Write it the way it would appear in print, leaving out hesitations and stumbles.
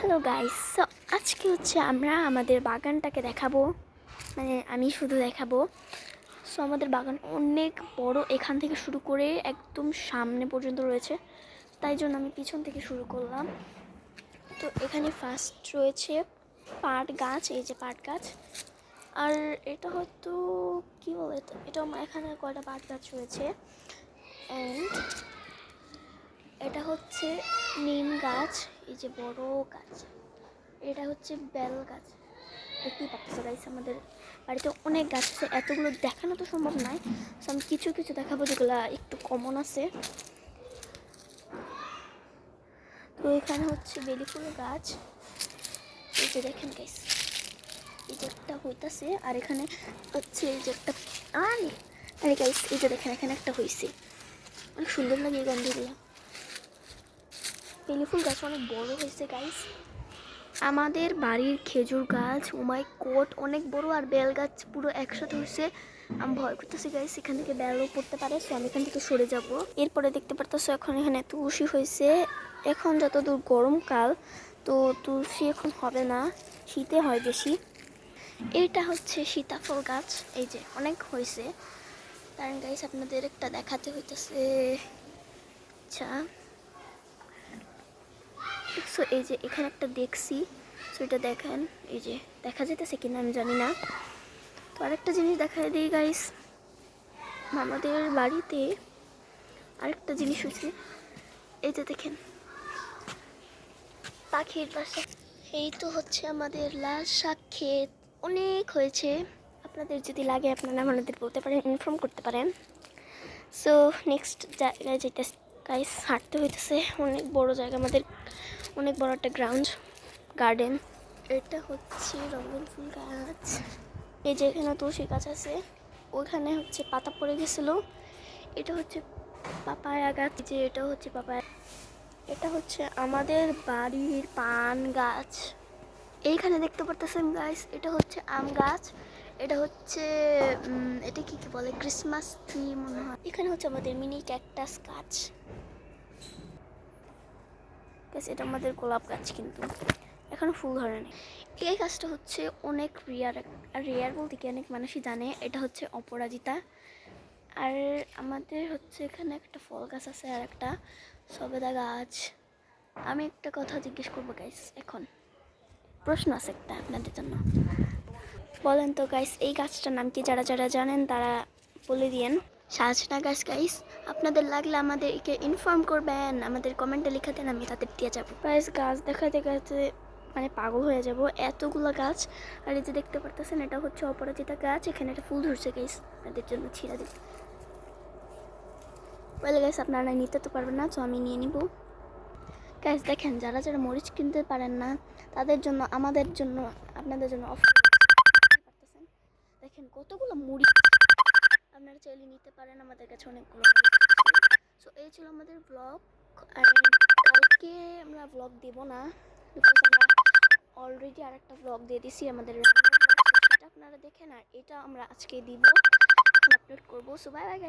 Hello guys, so আজকে হচ্ছে আমরা আমাদের বাগানটাকে দেখাবো, মানে আমি শুধু দেখাবো। সো আমাদের বাগান অনেক বড়, এখান থেকে শুরু করে একদম সামনে পর্যন্ত রয়েছে, তাই জন্য আমি পিছন থেকে শুরু করলাম। তো এখানে ফার্স্ট রয়েছে পাট গাছ, এই যে পাট গাছ। আর এটা হয়তো কী বলে, এটা এখানে কয়টা পাট গাছ রয়েছে। অ্যান্ড এটা হচ্ছে নিম গাছ, এই যে বড় গাছ। এটা হচ্ছে বেল গাছ। দেখতেই পাচ্ছ গাইস, আমাদের বাড়িতে অনেক গাছ আছে, এতগুলো দেখানো তো সম্ভব নয়। সো আমি কিছু কিছু দেখাবো যেগুলো একটু কমন আছে। তো এখানে হচ্ছে বেলি ফুল গাছ, এই যে দেখেন গাইস, এই যে একটা হইতাছে। আর এখানে হচ্ছে এই যে একটা, আরে গাইস এই যে দেখেন এখানে একটা হয়েছে, অনেক সুন্দর লাগে এই গন্ধগুলো। বেলি ফুল গাছ অনেক বড় হয়েছে গাইস। আমাদের বাড়ির খেজুর গাছ ওমাই কোট অনেক বড়, আর বেল গাছ পুরো একসাথে হয়েছে। আমি ভয় করতেছি গাইস, এখান থেকে বেলও পড়তে পারে, সো আমি এখান থেকে সরে যাব। এরপরে দেখতে পারতেছো এখন এখানে তুলসী হয়েছে। এখন যতদূর গরমকাল, তো তুলসী এখন হবে না, শীতে হয় বেশি। এইটা হচ্ছে সীতাফল গাছ, এই যে অনেক হয়েছে। তার গাইস আপনাদের একটা দেখাতে হইতেছে। আচ্ছা, সো এই যে এখানে একটা দেখছি, সো এটা দেখেন, এই যে দেখা যেতেছে কিনা আমি জানি না। তো আরেকটা জিনিস দেখাই দিই গাইস, আমাদের বাড়িতে আরেকটা জিনিস হয়েছে, এই যে দেখেন পাখির বাসা। এই তো হচ্ছে আমাদের লাল শাক ক্ষেত, অনেক হয়েছে। আপনাদের যদি লাগে আপনারা আমাদের বলতে পারেন, ইনফর্ম করতে পারেন। সো নেক্সট জায়গায় যেটা গাইস হাঁটতে হইতেছে, অনেক বড় জায়গা আমাদের, অনেক বড় একটা গার্ডেন। এটা হচ্ছে রঙিন ফুল গাছ, এই যে এখানে তুলসী গাছ আছে, ওইখানে হচ্ছে পাতা পড়ে গেছিল। এটা হচ্ছে পাপায়া গাছ, যে এটা হচ্ছে পাপায়া। এটা হচ্ছে আমাদের বাড়ির পান গাছ। এইখানে দেখতে পারতেছেন গাইস, এটা হচ্ছে আম গাছ। এটা হচ্ছে এটা কি বলে, ক্রিসমাস ট্রি মনে হয়। এখানে হচ্ছে আমাদের মিনি ক্যাকটাস গাছ। এটা আমাদের গোলাপ গাছ, কিন্তু এখনো ফুল ধরেনি। এই গাছটা হচ্ছে অনেক রেয়ার বলতে কি অনেক মানুষই জানে, এটা হচ্ছে অপরাজিতা। আর আমাদের হচ্ছে এখানে একটা ফল গাছ আছে, আর একটা সবেদা গাছ। আমি একটা কথা জিজ্ঞেস করবো গাইস, এখন প্রশ্ন আছে একটা আপনাদের জন্য। বলেন তো গাইস, এই গাছটার নাম কি? যারা যারা জানেন তারা বলে দিয়েন। সাজনা গাছ গাইস, আপনাদের লাগলে আমাদেরকে ইনফর্ম করবেন, আমাদের কমেন্টে লিখে দেন, আমি তাদের দিয়ে যাবো। গাইস গাছ দেখাতে দেখাতে মানে পাগল হয়ে যাব, এতগুলো গাছ। আর এই যে দেখতে পারতেছেন, এটা হচ্ছে অপরাজিতা গাছ, এখানে একটা ফুল ধরছে গাইস, আপনাদের জন্য ছিঁড়া দিই। বলে গাইস আপনারা নিতে তো পারবেন না, তো আমি নিয়ে নিব। গাইস দেখেন, যারা যারা মরিচ কিনতে পারেন না, তাদের জন্য, আমাদের জন্য, আপনাদের জন্য অফার পারতেছেন। দেখেন কতগুলো মরিচ, আপনারা চাইলে নিতে পারেন, আমাদের কাছে অনেকগুলো। সো এই ছিল আমাদের ব্লগ। আর কালকে আমরা ব্লগ দেব না, বিকজ আমরা অলরেডি আরেকটা ব্লগ দিয়ে দিছি আমাদের, সেটা আপনারা দেখেন। আর এটা আমরা আজকে দিব, এখন আপলোড করবো। So bye bye guys.